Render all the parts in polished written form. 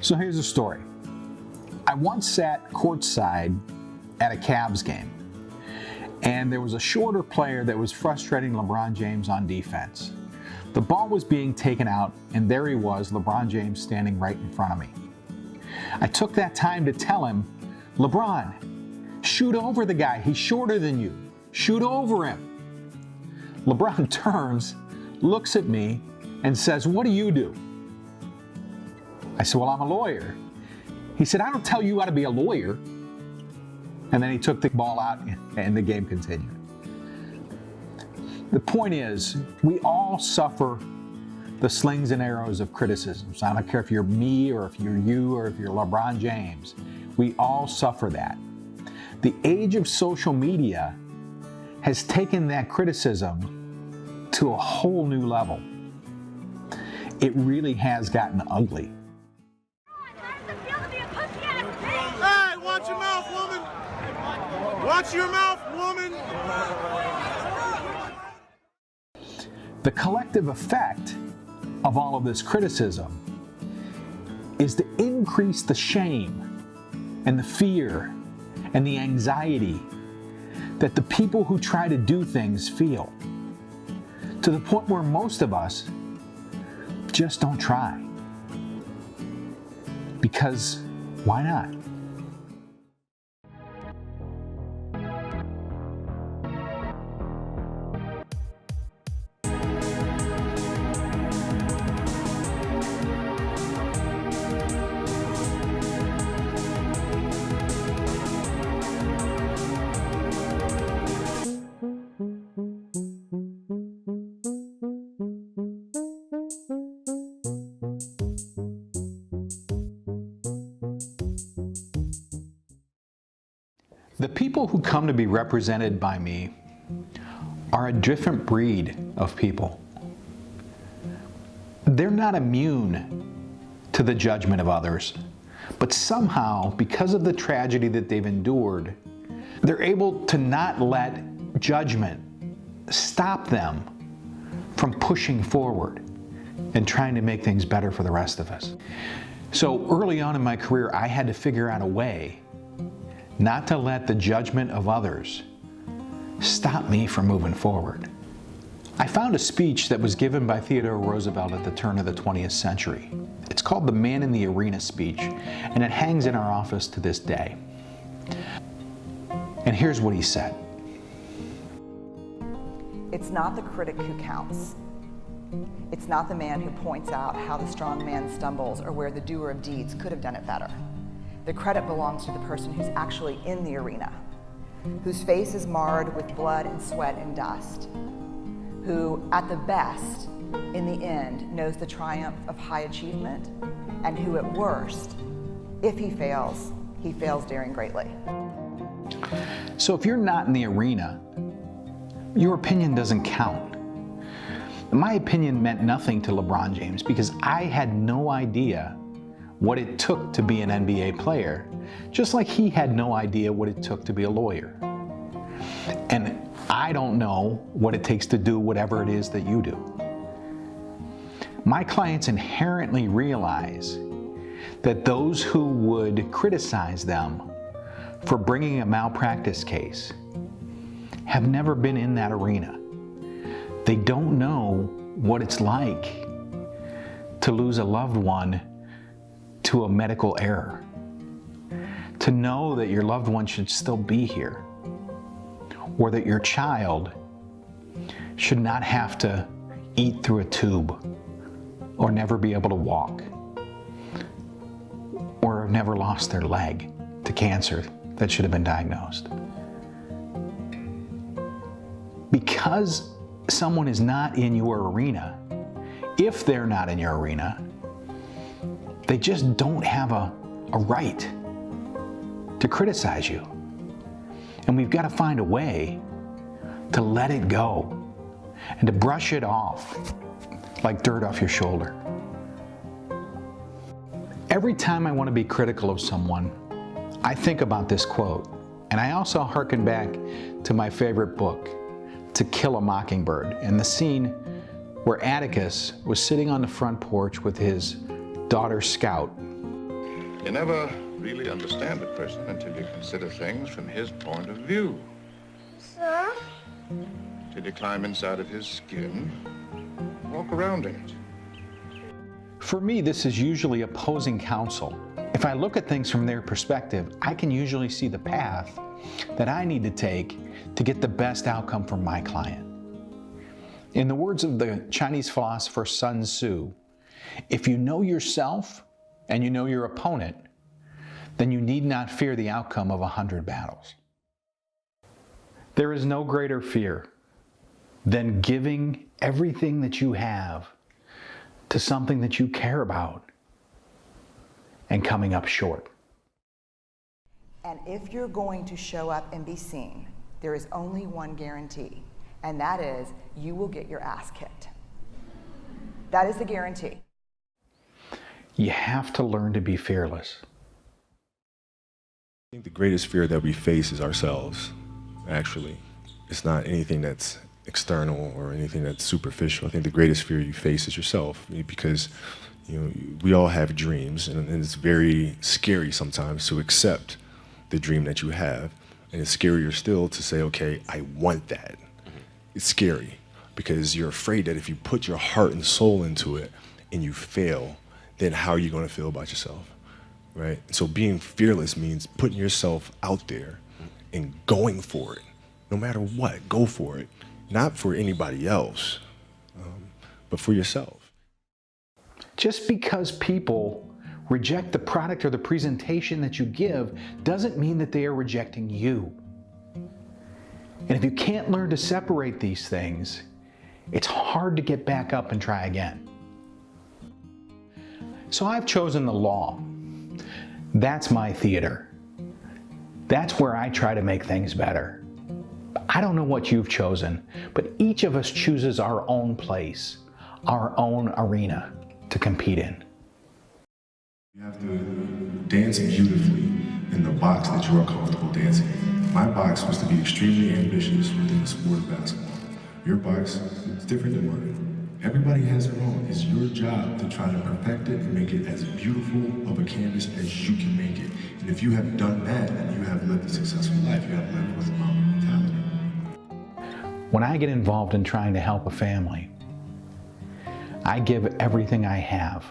So here's the story. I once sat courtside at a Cavs game, and there was a shorter player that was frustrating LeBron James on defense. The ball was being taken out, and there he was, LeBron James, standing right in front of me. I took that time to tell him, LeBron, shoot over the guy. He's shorter than you. Shoot over him. LeBron turns, looks at me, and says, what do you do? I said, well, I'm a lawyer. He said, I don't tell you how to be a lawyer. And then he took the ball out and the game continued. The point is, we all suffer the slings and arrows of criticism. So I don't care if you're me or if you're you or if you're LeBron James. We all suffer that. The age of social media has taken that criticism to a whole new level. It really has gotten ugly. Hey, watch your mouth, woman! Watch your mouth, woman! The collective effect of all of this criticism is to increase the shame and the fear and the anxiety that the people who try to do things feel, to the point where most of us just don't try. Because why not? The people who come to be represented by me are a different breed of people. They're not immune to the judgment of others, but somehow, because of the tragedy that they've endured, they're able to not let judgment stop them from pushing forward and trying to make things better for the rest of us. So early on in my career, I had to figure out a way not to let the judgment of others stop me from moving forward. I found a speech that was given by Theodore Roosevelt at the turn of the 20th century. It's called the Man in the Arena speech, and it hangs in our office to this day. And here's what he said. It's not the critic who counts. It's not the man who points out how the strong man stumbles or where the doer of deeds could have done it better. The credit belongs to the person who's actually in the arena, whose face is marred with blood and sweat and dust, who, at the best, in the end, knows the triumph of high achievement, and who, at worst, if he fails daring greatly. So if you're not in the arena, your opinion doesn't count. My opinion meant nothing to LeBron James because I had no idea what it took to be an NBA player, just like he had no idea what it took to be a lawyer. And I don't know what it takes to do whatever it is that you do. My clients inherently realize that those who would criticize them for bringing a malpractice case have never been in that arena. They don't know what it's like to lose a loved one to a medical error, to know that your loved one should still be here, or that your child should not have to eat through a tube, or never be able to walk, or have never lost their leg to cancer that should have been diagnosed. Because someone is not in your arena, if they're not in your arena, they just don't have a right to criticize you. And we've got to find a way to let it go and to brush it off like dirt off your shoulder. Every time I want to be critical of someone, I think about this quote, and I also hearken back to my favorite book, To Kill a Mockingbird, and the scene where Atticus was sitting on the front porch with his daughter Scout, You never really understand a person until you consider things from his point of view. Sir? Till you climb inside of his skin, walk around in it. For me, this is usually opposing counsel. If I look at things from their perspective, I can usually see the path that I need to take to get the best outcome for my client. In the words of the Chinese philosopher Sun Tzu, if you know yourself and you know your opponent, then you need not fear the outcome of 100 battles. There is no greater fear than giving everything that you have to something that you care about and coming up short. And if you're going to show up and be seen, there is only one guarantee, and that is you will get your ass kicked. That is the guarantee. You have to learn to be fearless. I think the greatest fear that we face is ourselves, actually. It's not anything that's external or anything that's superficial. I think the greatest fear you face is yourself, because we all have dreams, and it's very scary sometimes to accept the dream that you have, and it's scarier still to say, okay, I want that. It's scary because you're afraid that if you put your heart and soul into it and you fail, then how are you going to feel about yourself, right? So being fearless means putting yourself out there and going for it. No matter what, go for it. Not for anybody else, but for yourself. Just because people reject the product or the presentation that you give doesn't mean that they are rejecting you. And if you can't learn to separate these things, it's hard to get back up and try again. So I've chosen the law. That's my theater. That's where I try to make things better. I don't know what you've chosen, but each of us chooses our own place, our own arena to compete in. You have to dance beautifully in the box that you are comfortable dancing in. My box was to be extremely ambitious within the sport of basketball. Your box is different than mine. Everybody has their own. It's your job to try to perfect it and make it as beautiful of a canvas as you can make it. And if you have done that, then you have lived a successful life. You have lived with Mamba mentality. When I get involved in trying to help a family, I give everything I have.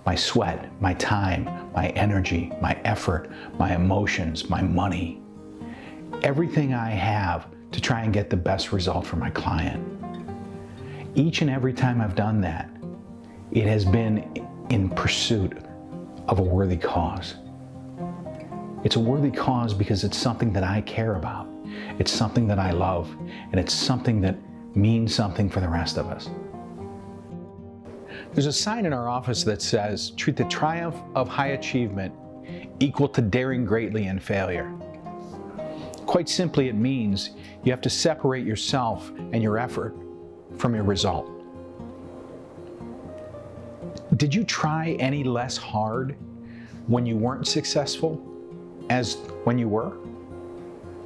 My sweat, my time, my energy, my effort, my emotions, my money. Everything I have to try and get the best result for my client. Each and every time I've done that, it has been in pursuit of a worthy cause. It's a worthy cause because it's something that I care about. It's something that I love, and it's something that means something for the rest of us. There's a sign in our office that says, treat the triumph of high achievement equal to daring greatly in failure. Quite simply, it means you have to separate yourself and your effort from your result. Did you try any less hard when you weren't successful as when you were?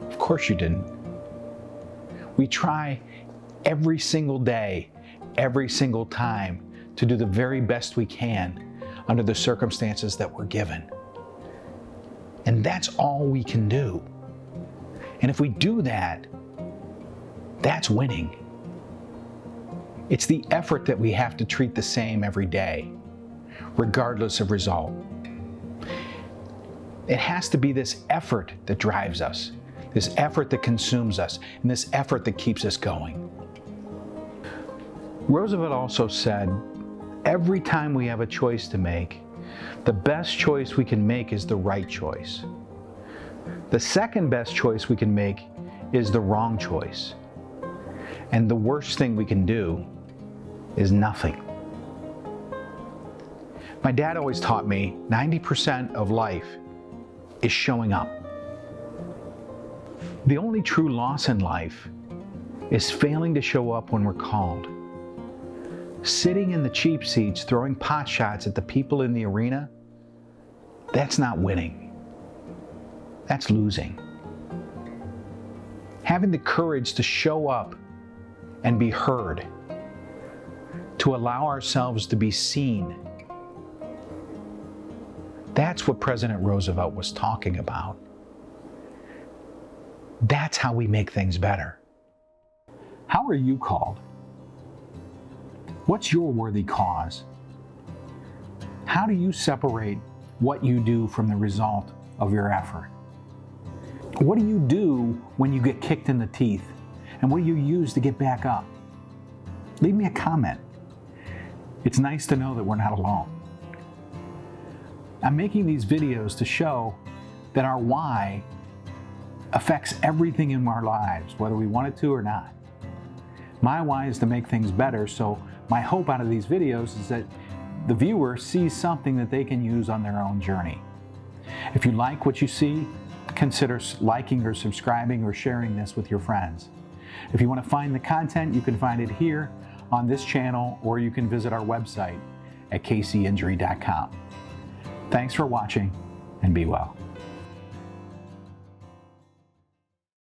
Of course you didn't. We try every single day, every single time, to do the very best we can under the circumstances that we're given. And that's all we can do. And if we do that, that's winning. It's the effort that we have to treat the same every day, regardless of result. It has to be this effort that drives us, this effort that consumes us, and this effort that keeps us going. Roosevelt also said, every time we have a choice to make, the best choice we can make is the right choice. The second best choice we can make is the wrong choice. And the worst thing we can do is nothing. My dad always taught me 90% of life is showing up. The only true loss in life is failing to show up when we're called. Sitting in the cheap seats, throwing pot shots at the people in the arena, that's not winning. That's losing. Having the courage to show up and be heard, to allow ourselves to be seen, That's what President Roosevelt was talking about. That's how we make things better. How are you called? What's your worthy cause? How do you separate what you do from the result of your effort? What do you do when you get kicked in the teeth? And what do you use to get back up? Leave me a comment. It's nice to know that we're not alone. I'm making these videos to show that our why affects everything in our lives, whether we want it to or not. My why is to make things better, so my hope out of these videos is that the viewer sees something that they can use on their own journey. If you like what you see, consider liking or subscribing or sharing this with your friends. If you want to find the content, you can find it here on this channel, or you can visit our website at kcinjury.com. Thanks for watching, and be well.